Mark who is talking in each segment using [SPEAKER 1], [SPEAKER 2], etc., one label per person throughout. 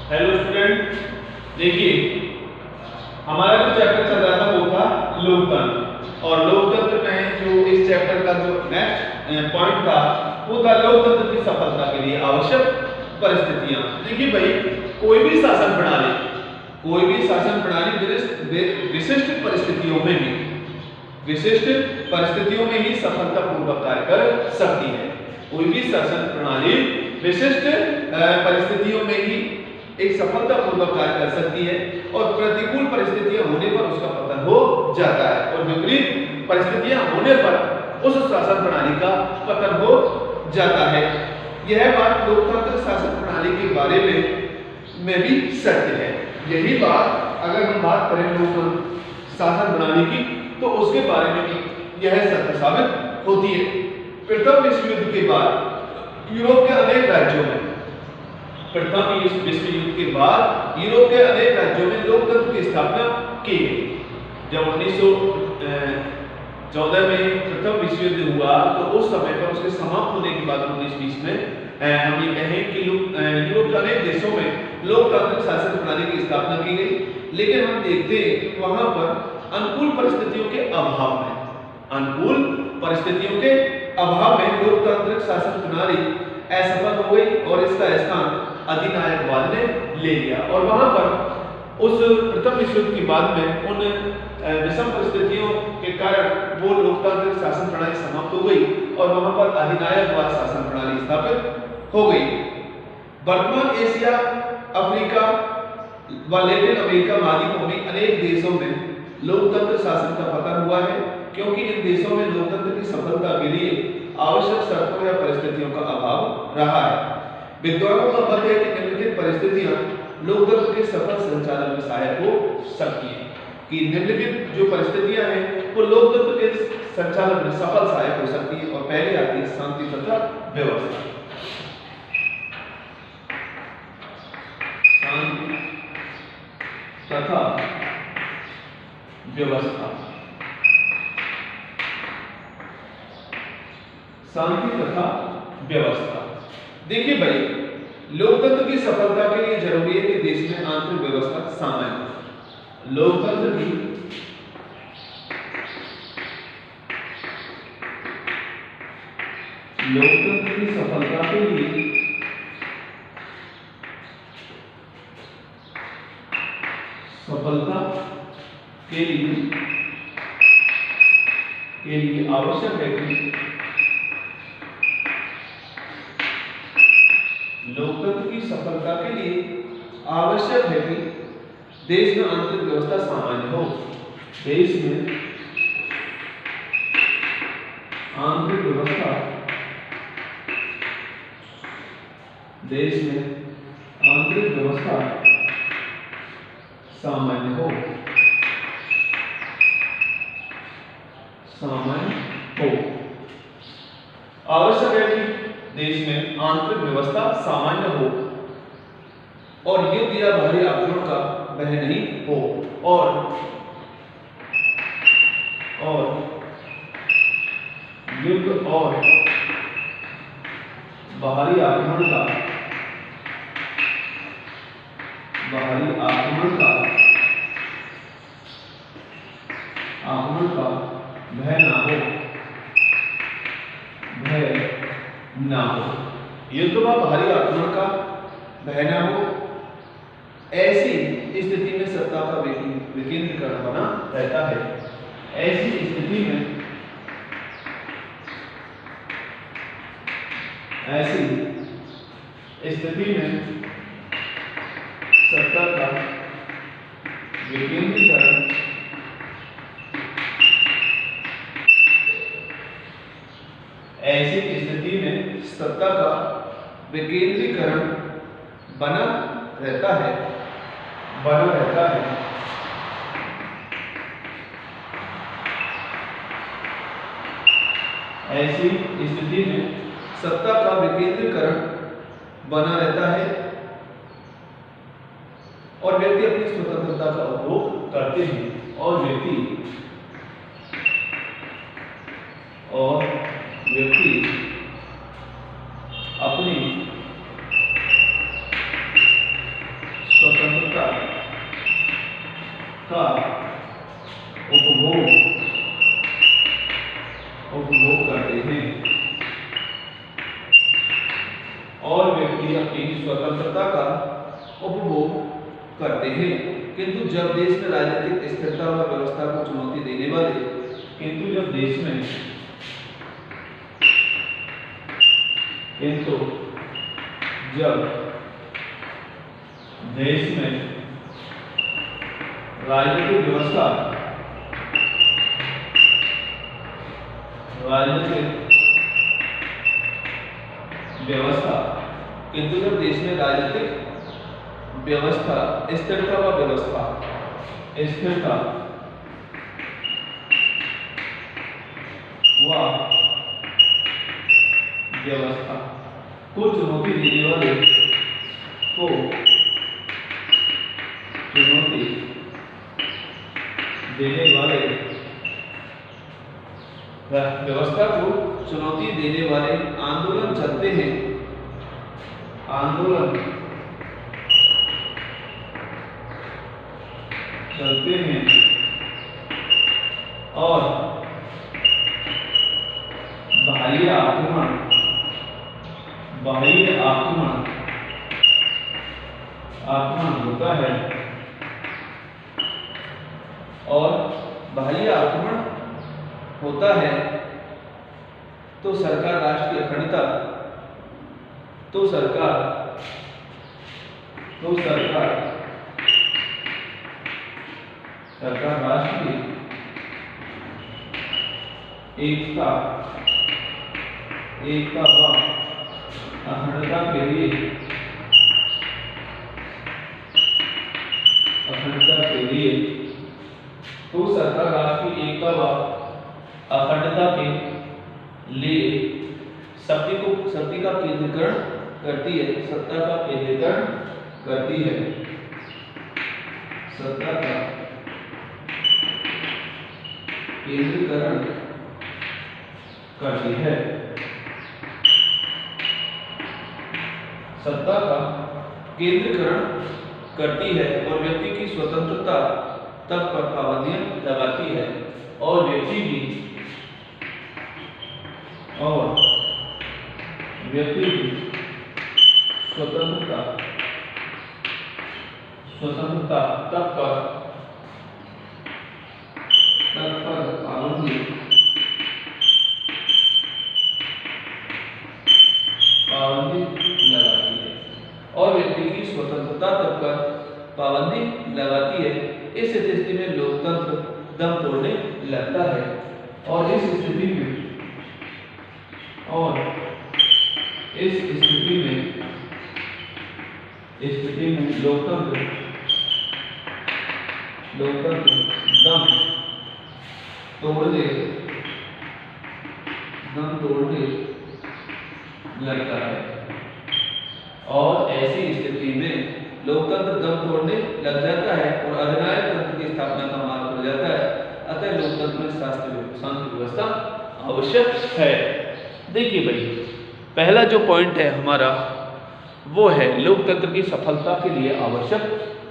[SPEAKER 1] Hello student, देखिए हमारा जो चैप्टर चल रहा था वो था लोकतंत्र। और लोकतंत्र में जो इस चैप्टर का जो नेक्स्ट पॉइंट था वो था लोकतंत्र की सफलता के लिए आवश्यक परिस्थितियां। देखिए भाई, कोई भी शासन प्रणाली विशिष्ट परिस्थितियों में ही सफलतापूर्वक कार्य कर सकती है। कोई भी शासन प्रणाली विशिष्ट परिस्थितियों में ही एक सफलतापूर्वक कार्य कर सकती है और प्रतिकूल परिस्थितियां होने पर उसका पतन हो जाता है और विपरीत परिस्थितियां होने पर उस शासन प्रणाली का पतन हो जाता है। यह बात लोकतांत्रिक शासन प्रणाली के बारे में भी सत्य है। यही बात अगर हम बात करें लोकतांत्रिक शासन प्रणाली की तो उसके बारे में भी यह सत्य साबित होती है। प्रथम विश्व युद्ध के बाद यूरोप के अनेक राज्यों में लोकतंत्र की स्थापना की गई। जब 1914 में प्रथम विश्व युद्ध हुआ तो उस समय पर उसके समाप्त होने के बाद 1920 में हम ये कहें कि यूरोप के अनेक देशों में लोकतांत्रिक शासन प्रणाली की स्थापना की गई। लेकिन हम देखते हैं कि वहां पर अनुकूल परिस्थितियों के अभाव में लोकतांत्रिक शासन प्रणाली असफल हो गई और इसका स्थान अधिनायकवाद ने ले लिया। और वहां पर उस प्रथम विश्व युद्ध के बाद में उन विषम परिस्थितियों के कारण वो लोकतांत्रिक शासन प्रणाली समाप्त हो गई और वहां पर अधिनायकवाद शासन प्रणाली स्थापित हो गई। वर्तमान एशिया, अफ्रीका व लैटिन अमेरिका महाद्वीपों में अनेक देशों में लोकतंत्र शासन का पतन हुआ है क्योंकि इन देशों में लोकतंत्र की सफलता के लिए आवश्यक शर्तों या परिस्थितियों का अभाव रहा है। विद्वानों का मत है कि निम्नलिखित परिस्थितियां लोकतंत्र के सफल संचालन में सहायक हो सकती हैं। कि निम्नलिखित जो परिस्थितियां हैं वो लोकतंत्र के संचालन में सफल सहायक हो सकती है। और पहली आती है शांति तथा व्यवस्था। शांति तथा व्यवस्था। शांति तथा व्यवस्था। देखिए भाई, लोकतंत्र की सफलता के लिए जरूरी है कि देश में आंतरिक व्यवस्था सामान्य हो। लोकतंत्र की सफलता के लिए आवश्यक है कि लोकतंत्र की सफलता के लिए आवश्यक है कि देश में आंतरिक व्यवस्था सामान्य हो। देश में आंतरिक व्यवस्था सामान्य हो। आवश्यक है कि देश में आंतरिक व्यवस्था सामान्य हो और युद्ध या बाहरी आक्रमण का भय नहीं हो और युद्ध और बाहरी आक्रमण का भय ना हो। युद्ध व बाहरी आक्रमण का भय ना हो। ऐसी स्थिति में सत्ता का विकेंद्रीकरण बना रहता है। ऐसी स्थिति में सत्ता का विकेंद्रीकरण बना रहता है। ऐसी स्थिति में सत्ता का विकेंद्रीकरण बना रहता है और व्यक्ति अपनी स्वतंत्रता का उपभोग करते हैं और व्यक्ति अपनी और व्यक्ति अपनी स्वतंत्रता का उपभोग करते हैं। किंतु जब देश में राजनीतिक स्थिरता व व्यवस्था को चुनौती देने वाले किंतु जब देश में राजनीतिक व्यवस्था किंतु जब देश में राजनीतिक व्यवस्था स्थिरता व व्यवस्था को चुनौती देने वाले व्यवस्था को चुनौती देने वाले आंदोलन चलते हैं और बाह्य आक्रमण होता है तो सरकार राष्ट्र की अखंडता राष्ट्र की एकता व अखंडता के लिए तो सरकार राष्ट्र की एकता व अखंडता के लिए शक्ति का केंद्रीकरण करती है, सत्ता का केंद्रीकरण करती है, सत्ता का केंद्रीकरण करती है, सत्ता का केंद्रीकरण करती है और व्यक्ति की स्वतंत्रता तक पर पाबंदियां लगाती है और व्यक्ति की स्वतंत्रता तक पर पाबंदी लगाती है और व्यक्ति की स्वतंत्रता तक पर पाबंदी लगाती है। इस स्थिति में लोकतंत्र दम तोड़ने लगता है और इस स्थिति में लोकतंत्र दम तोड़ने लगता है और ऐसी स्थिति में लोकतंत्र दम तोड़ने लग जाता है और अधिनायक तंत्र की स्थापना का मार्ग खुल जाता है। अतः लोकतंत्र में शांति व्यवस्था आवश्यक है। देखिए भाई, पहला जो पॉइंट है हमारा वो है लोकतंत्र की सफलता के लिए आवश्यक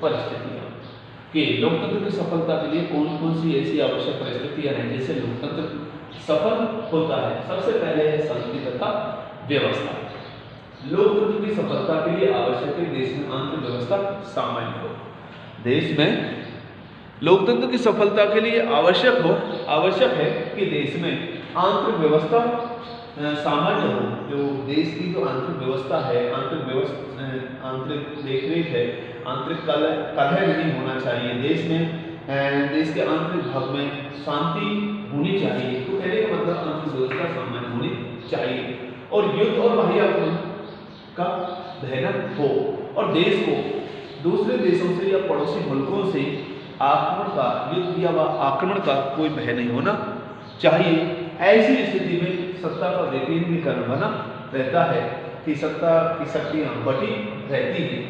[SPEAKER 1] परिस्थितियां, कि लोकतंत्र की सफलता के लिए कौन कौन सी ऐसी आवश्यक परिस्थितियां हैं जिससे लोकतंत्र सफल होता है। सबसे पहले है शांति तथा व्यवस्था। लोकतंत्र की सफलता के लिए आवश्यक है देश में आंतरिक व्यवस्था सामान्य हो। देश में लोकतंत्र की सफलता के लिए आवश्यक है कि देश में आंतरिक व्यवस्था सामान्य हो। जो देश की जो आंतरिक व्यवस्था है, आंतरिक देखरेख है, आंतरिक कलह नहीं होना चाहिए। देश में देश के आंतरिक भाग में शांति होनी चाहिए। तो कहने का मतलब आंतरिक व्यवस्था सामान्य होनी चाहिए और युद्ध और बाह्य आक्रमण का भय न हो और देश को दूसरे देशों से या पड़ोसी मुल्कों से आक्रमण का कोई भय नहीं होना चाहिए। ऐसी स्थिति में सत्ता का विकेंद्रीकरण बना रहता है कि सत्ता की शक्तियां बटी रहती हैं।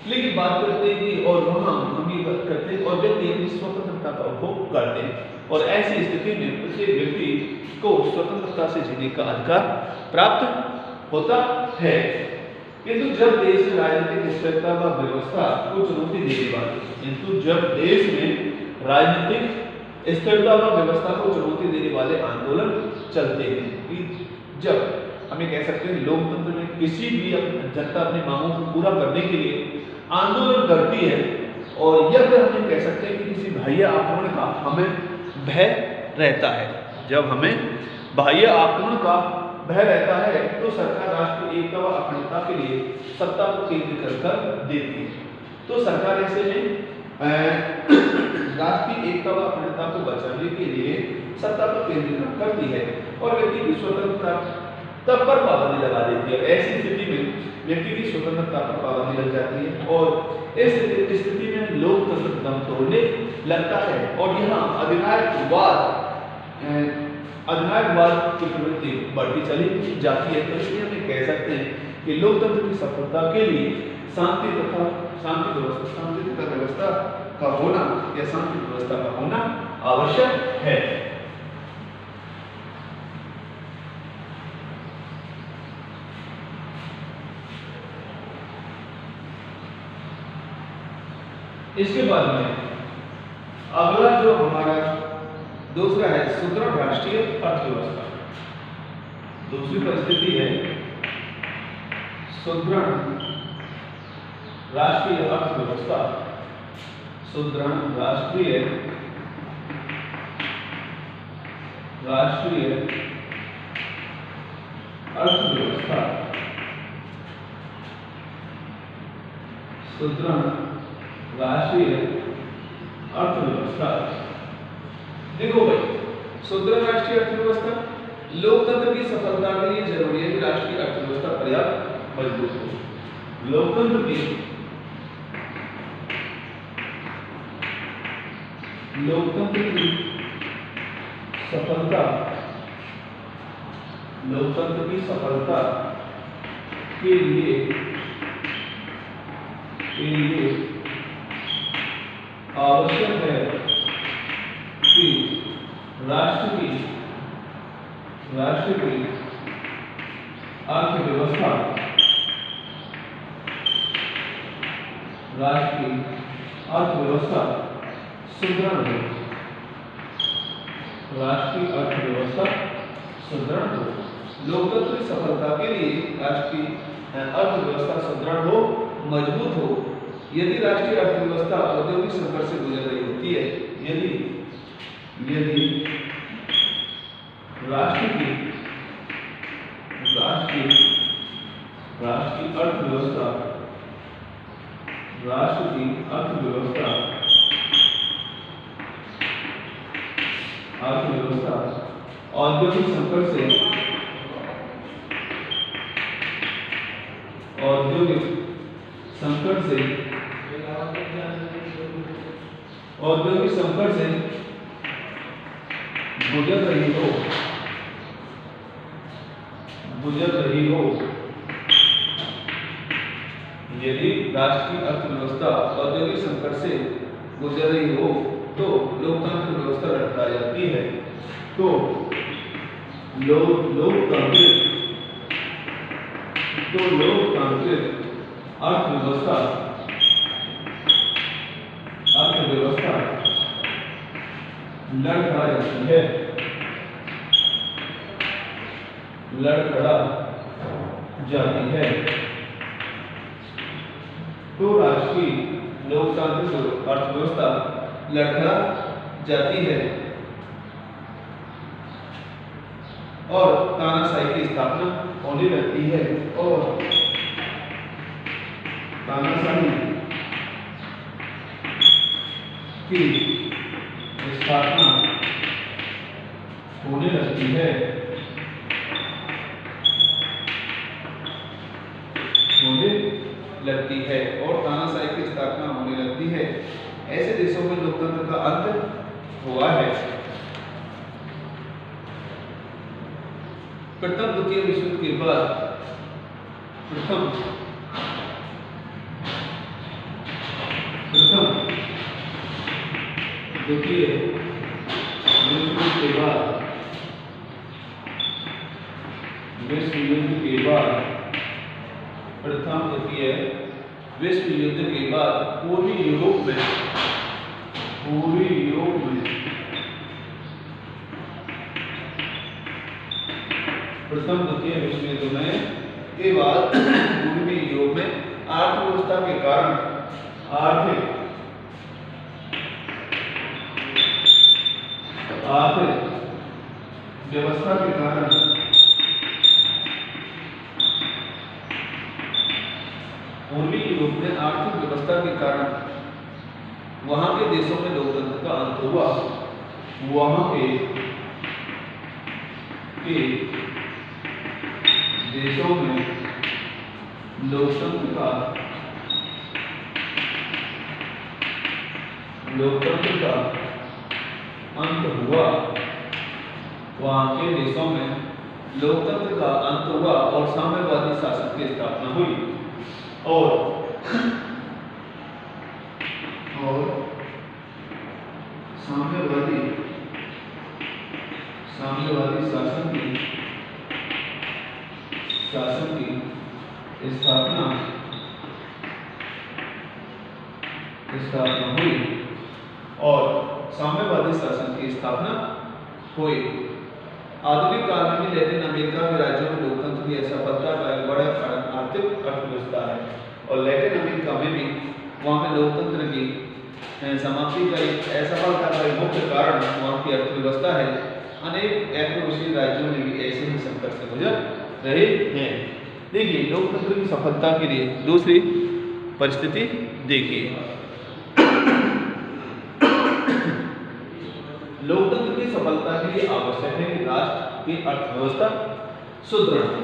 [SPEAKER 1] लेकिन बात करते हैं कि और हम ये बात करते हैं और व्यक्ति अपनी स्वतंत्रता का उपभोग करते हैं और ऐसी स्थिति में प्रत्येक व्यक्ति को स्वतंत्रता से जीने का अधिकार प्राप्त होता है। किंतु जब देश में राजनीतिक स्थिरता व व्यवस्था को चुनौती देने वाले स्थिरता व व्यवस्था को चुनौती देने वाले आंदोलन चलते हैं। जब हमें कह सकते हैं लोकतंत्र में किसी भी जनता अपनी मांगों को पूरा करने के लिए आंदोलन करती है, और यह फिर हम कह सकते हैं कि किसी बाह्य आक्रमण का हमें भय रहता है। जब हमें बाह्य आक्रमण का भय रहता है तो सरकार राष्ट्र की एकता व अखंडता के लिए सत्ता को केंद्रित कर देती है। तो सरकार ऐसे में राष्ट्र की एकता व अखंडता को बचाने के लिए सत्ता पर केंद्रित करती है और व्यक्ति की स्वतंत्रता तब पर पाबंदी लगा देती है। ऐसी स्थिति में व्यक्ति की स्वतंत्रता पर पाबंदी लग जाती है और इस स्थिति में लोकतंत्र दम तोड़ने लगता है और यहाँ अधिनायकवाद की प्रवृत्ति बढ़ती चली जाती है। तो इसलिए हम कह सकते हैं कि लोकतंत्र की सफलता के लिए शांति तथा व्यवस्था का होना या शांति व्यवस्था का होना आवश्यक है। इसके बाद में अगला जो हमारा दूसरा है सुदृढ़ राष्ट्रीय अर्थव्यवस्था। दूसरी परिस्थिति है सुदृढ़ राष्ट्रीय अर्थव्यवस्था। सुदृढ़ राष्ट्रीय अर्थव्यवस्था। सुदृढ़ राष्ट्रीय अर्थव्यवस्था। देखो भाई, सुदृढ़ राष्ट्रीय अर्थव्यवस्था लोकतंत्र की सफलता के लिए जरूरी है कि राष्ट्रीय अर्थव्यवस्था पर्याप्त मजबूत हो। लोकतंत्र की सफलता के लिए आवश्यक है कि राष्ट्र की अर्थव्यवस्था सुदृढ़ हो। राष्ट्रीय अर्थव्यवस्था सुदृढ़ हो। लोकतंत्र की सफलता के लिए राष्ट्र की अर्थव्यवस्था सुदृढ़ हो, मजबूत हो। यदि राष्ट्रीय अर्थव्यवस्था औद्योगिक संकट से गुजर रही होती है, यदि राष्ट्र की अर्थव्यवस्था औद्योगिक संकट से गुजर रही हो, यदि राष्ट्र की अर्थव्यवस्था औद्योगिक संकट से गुजर रही हो तो लोकतांत्रिक व्यवस्था लटका जाती है। तो लोकतांत्रिक अर्थव्यवस्था लड़खड़ा जाती है। तो राष्ट्रीय लोकतांत्रिक अर्थव्यवस्था लड़खड़ा जाती है और तानाशाही की स्थापना होने लगती है और तानाशाही की स्थापना होने लगती है और तानाशाही की स्थापना होने लगती है। ऐसे देशों में लोकतंत्र का अंत हुआ है। प्रथम द्वितीय विश्व युद्ध के बाद प्रथम द्वितीय विश्व युद्ध के बाद प्रथम द्वितीय विश्व युद्ध के बाद पूर्वी यूरोप में प्रथम द्वितीय विश्व युद्ध में के बाद पूर्वी यूरोप में अर्थव्यवस्था के कारण आर्थिक व्यवस्था के कारण पूर्वी यूरोप में आर्थिक व्यवस्था के कारण वहां के देशों में लोकतंत्र का अंत हुआ। वहां के देशों में लोकतंत्र का अंत हुआ। वहां के देशों में लोकतंत्र का अंत हुआ और साम्यवादी शासन की स्थापना हुई और साम्यवादी शासन की स्थापना हुई और साम्यवादी शासन की स्थापना हुई। आधुनिक काल में लैटिन अमेरिका के राज्यों में लोकतंत्र की असफलता का एक बड़ा कारण आर्थिक अर्थव्यवस्था है और लैटिन अमेरिका में भी वहाँ में लोकतंत्र की समाप्ति का एक असफलता का एक मुख्य कारण वहाँ की अर्थव्यवस्था है। अनेक एफ्रो-एशियन राज्यों में भी ऐसे ही संकट से गुजर रहे हैं। देखिए लोकतंत्र की सफलता के लिए दूसरी परिस्थिति देखिए, लोकतंत्र की सफलता के लिए आवश्यक है कि राष्ट्र की अर्थव्यवस्था सुदृढ़ हो।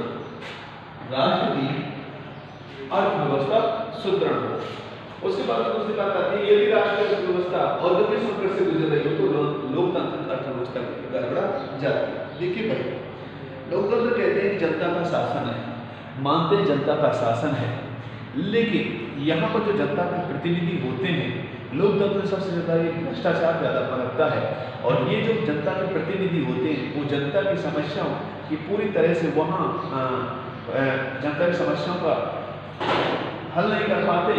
[SPEAKER 1] राष्ट्र की अर्थव्यवस्था सुदृढ़ हो। उसके बाद दूसरी बात आती है, यदि राष्ट्र की अर्थव्यवस्था औद्योगिक संकट से गुजर रही हो तो लोकतंत्र अर्थव्यवस्था गड़बड़ा जाती है। देखिए भाई, लोकतंत्र कहते हैं जनता का शासन है, मानते हैं जनता का शासन है, लेकिन यहाँ पर जो जनता के प्रतिनिधि होते हैं, लोकतंत्र सबसे ज्यादा ये भ्रष्टाचार ज्यादा पनपता है और ये जो जनता के प्रतिनिधि होते हैं वो जनता की समस्याओं की पूरी तरह से वहाँ जनता की समस्याओं का हल नहीं कर पाते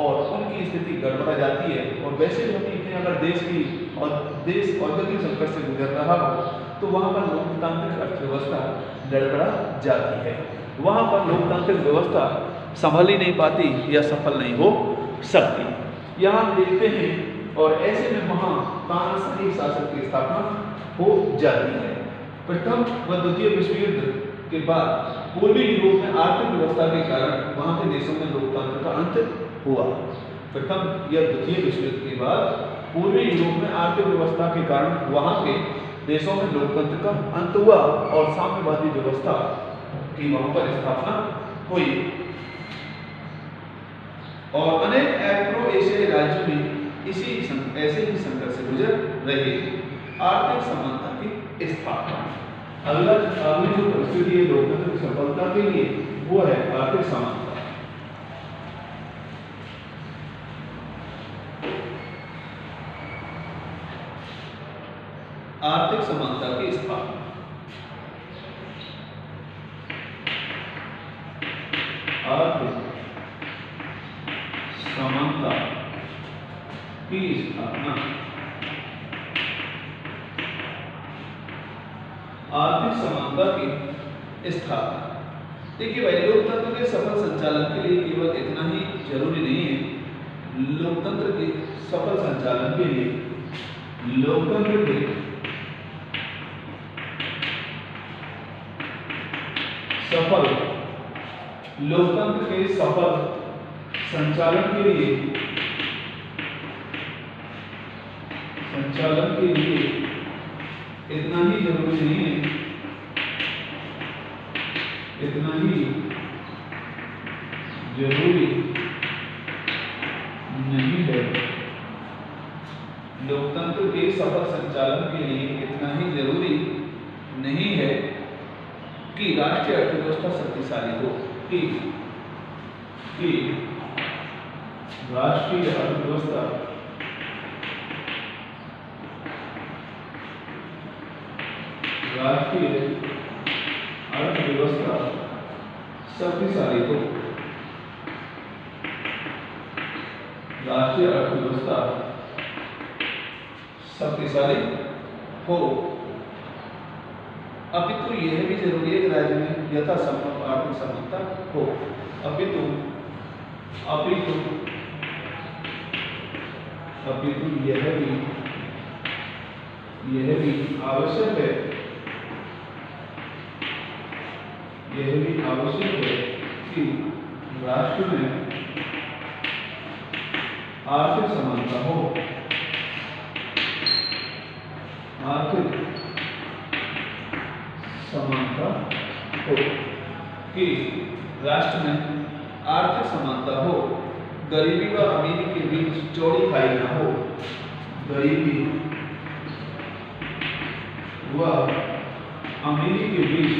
[SPEAKER 1] और उनकी स्थिति गड़बड़ा जाती है। और वैसे भी हम देखते हैं, अगर देश औद्योगिक संकट से गुजर रहा हो तो वहाँ पर लोकतांत्रिक अर्थव्यवस्था गड़बड़ा जाती है, वहाँ पर लोकतांत्रिक व्यवस्था संभल ही नहीं पाती या सफल नहीं हो सकती। यहाँ हम देखते हैं और ऐसे में वहाँ तानाशाही शासन की स्थापना हो जाती है। प्रथम व द्वितीय विश्व युद्ध के बाद पूर्वी यूरोप में आर्थिक व्यवस्था के कारण वहाँ के देशों में लोकतंत्र का अंत हुआ। प्रथम या द्वितीय विश्व युद्ध के बाद पूर्वी यूरोप में आर्थिक व्यवस्था के कारण वहाँ के देशों में लोकतंत्र का अंत हुआ और साम्यवादी व्यवस्था की वहाँ पर स्थापना हुई और अनेक एफ्रो-एशियाई राज्यों में ऐसे ही संकट से गुजर रहे। आर्थिक समानता की स्थापना, अगली जो परिस्थिति है लोकतंत्र की सफलता के लिए वो है आर्थिक समानता। आर्थिक समानता की स्थापना, आर्थिक समानता की स्थापना, आर्थिक समानता की स्थापना। देखिए भाई, लोकतंत्र के सफल संचालन के लिए केवल इतना ही जरूरी नहीं है, लोकतंत्र के सफल संचालन के लिए लोकतंत्र के सफल संचालन के लिए इतना ही जरूरी नहीं है, इतना ही जरूरी नहीं है, लोकतंत्र के सफल संचालन के लिए इतना ही जरूरी नहीं है कि राष्ट्रीय अर्थव्यवस्था शक्तिशाली हो, कि राष्ट्रीय अर्थव्यवस्था शक्तिशाली हो, राष्ट्रीय अर्थव्यवस्था शक्तिशाली हो। अपितु यह भी जरूरी है कि राज्य में यथासंभव आर्थिक समानता हो। अपितु यह भी आवश्यक है कि राष्ट्र में आर्थिक समानता हो। कि राष्ट्र में आर्थिक समानता हो, गरीबी व अमीरी के बीच चौड़ी खाई ना हो। गरीबी व अमीरी के बीच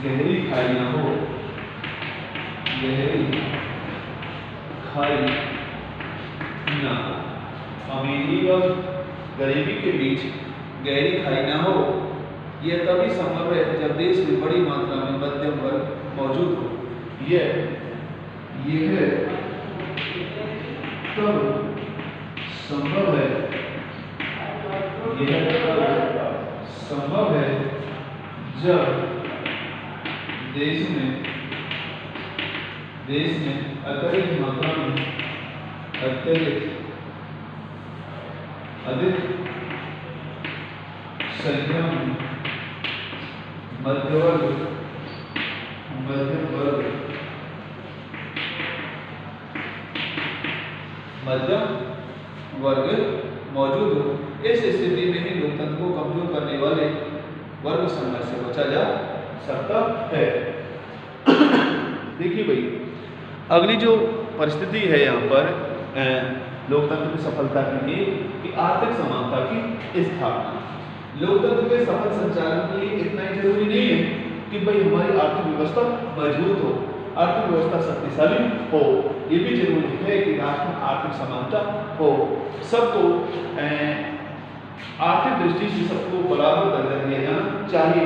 [SPEAKER 1] गहरी खाई ना हो। अमीरी व गरीबी के बीच गहरी खाई ना हो। यह तभी संभव है जब देश में बड़ी मात्रा में मध्यम वर्ग मौजूद हो। यह तब संभव है जब देश में अत्यधिक मात्रा में अधिक संख्या में मध्यम वर्ग मौजूद हो। इस स्थिति में ही लोकतंत्र को कमजोर करने वाले वर्ग संघर्ष से बचा जा सकता है। देखिए भाई, अगली जो परिस्थिति है यहाँ पर लोकतंत्र की सफलता के लिए कि आर्थिक समानता की स्थापना। लोकतंत्र के सफल संचालन के लिए इतना ही जरूरी नहीं है कि भाई हमारी आर्थिक व्यवस्था मजबूत हो, आर्थिक व्यवस्था शक्तिशाली हो। ये भी जरूरी है कि राष्ट्र में आर्थिक समानता हो, सबको आर्थिक दृष्टि से सबको बराबर दर्जा दिया जाना चाहिए।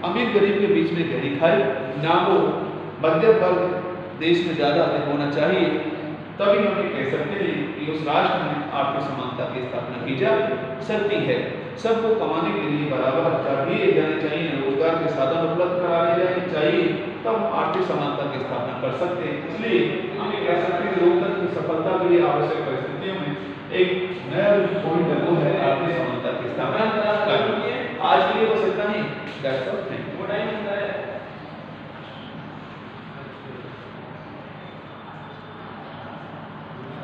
[SPEAKER 1] अमीर गरीब के बीच में गहरी खाई ना हो, मध्यम वर्ग देश में ज्यादा अधिक होना चाहिए। तभी हम ये कह सकते हैं कि उस राष्ट्र में आर्थिक समानता की स्थापना की जा सकती है। सबको कमाने के लिए बराबर हथियार दिए जाने चाहिए, रोजगार के साधन उपलब्ध कराने जाने चाहिए, तब आर्थिक समानता की स्थापना कर सकते हैं। इसलिए हम ये कह सकते हैं कि लोकतंत्र की सफलता के लिए आवश्यक परिस्थितियों में एक नया जो पॉइंट है वो है आर्थिक समानता की स्थापना करना।